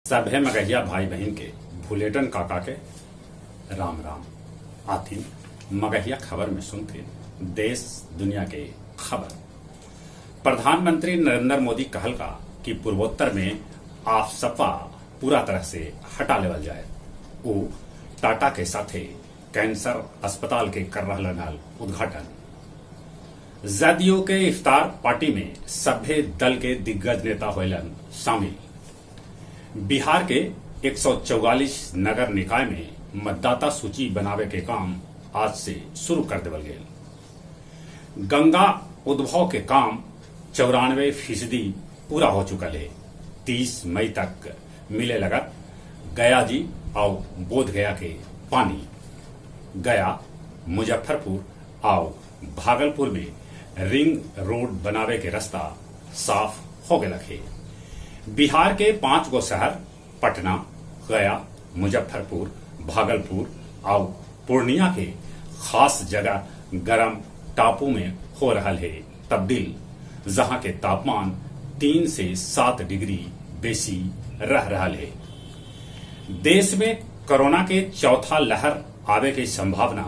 सभे मगहिया भाई बहन के भुलेटन काका के राम राम। आती मगहिया खबर में सुनते देश दुनिया के खबर। प्रधानमंत्री नरेंद्र मोदी कहल का कि पूर्वोत्तर में आप सपा पूरा तरह से हटा लेवल जाए। वो टाटा के साथे कैंसर अस्पताल के कर रहल उद्घाटन। जदयू के इफ्तार पार्टी में सभे दल के दिग्गज नेता होलन शामिल। बिहार के 144 नगर निकाय में मतदाता सूची बनावे के काम आज से शुरू कर देवल गेल। गंगा उद्भव के काम 94% पूरा हो चुका है। 30 मई तक मिले लगत गया जी और बोध गया के पानी। गया, मुजफ्फरपुर और भागलपुर में रिंग रोड बनावे के रास्ता साफ हो गए है। बिहार के 5 गो शहर पटना, गया, मुजफ्फरपुर, भागलपुर और पूर्णिया के खास जगह गरम टापू में हो रहा है तब्दील, जहां के तापमान 3 से 7 डिग्री बेसी रह रहा है। देश में कोरोना के चौथा लहर आवे की संभावना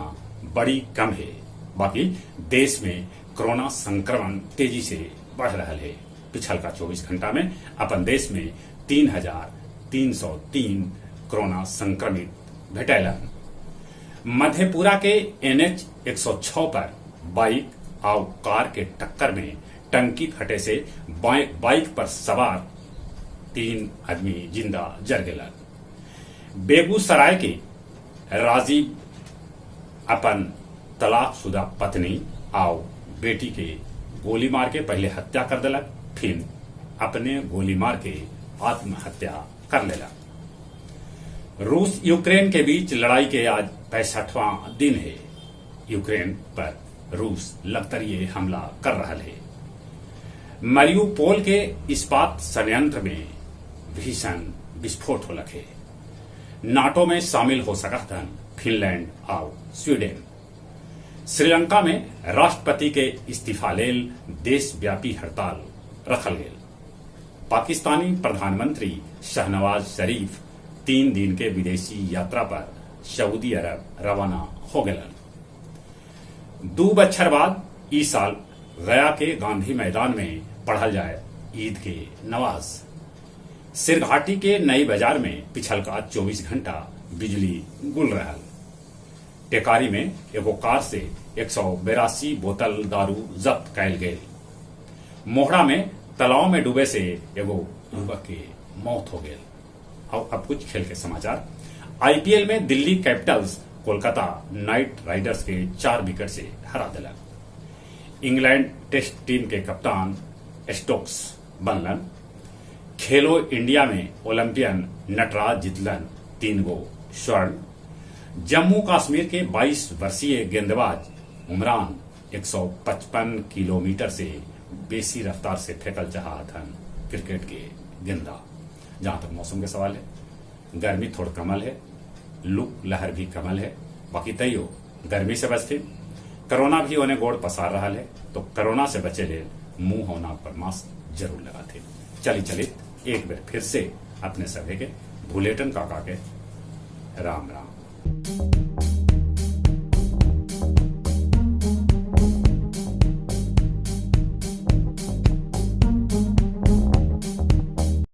बड़ी कम है। बाकी देश में कोरोना संक्रमण तेजी से बढ़ रहा है। पिछल का 24 घंटा में अपन देश में 3,303 कोरोना संक्रमित भेटैलन। मधेपुरा के NH 106 पर बाइक और कार के टक्कर में टंकी फटे से बाइक पर सवार 3 आदमी जिंदा जल गए। बेगूसराय के राजीव अपन तलाकशुदा पत्नी और बेटी के गोली मार के पहले हत्या कर दिलक, फिर अपने गोली मार के आत्महत्या कर लेला। रूस यूक्रेन के बीच लड़ाई के आज 65वां दिन है। यूक्रेन पर रूस लगातार हमला कर रहा है। मरियुपोल के इस्पात संयंत्र में भीषण विस्फोट हो लगे। नाटो में शामिल हो सकता फिनलैंड और स्वीडन। श्रीलंका में राष्ट्रपति के इस्तीफा लेल देशव्यापी हड़ताल रखल गेल। पाकिस्तानी प्रधानमंत्री शहनवाज शरीफ 3 दिन के विदेशी यात्रा पर सऊदी अरब रवाना हो गए। 2 बछर बाद इस साल गया के गांधी मैदान में पढ़ल जाए ईद के नमाज। सिरघाटी के नई बाजार में पिछल का 24 घंटा बिजली गुल रहा। टेकारी में एगो कार से 182 बोतल दारू जब्त कैल गए। मोहड़ा में तालाब में डूबे से एगो युवक के मौत हो गई। और अब कुछ खेल के समाचार। IPL में Delhi Capitals Kolkata night Riders के 4 विकेट से हरा दिला। इंग्लैंड टेस्ट टीम के कप्तान स्टोक्स बनलन। खेलो इंडिया में ओलंपियन नटराज जीतलन 3 गो स्वर्ण। जम्मू कश्मीर के 22 वर्षीय गेंदबाज उमरान 155 किलोमीटर से बेसी रफ्तार से फेंकल चाहत हन क्रिकेट के गेंदा। जहां तक मौसम के सवाल है, गर्मी थोड़ा कमल है, लू लहर भी कमल है। बाकी तैयो गर्मी से बचते। कोरोना भी उन्हें गोड़ पसार रहा है, तो कोरोना से बचे ले मुंह और नाक पर मास्क जरूर लगाते। चली एक बार फिर से अपने सभी के भुलेटन काका के राम राम।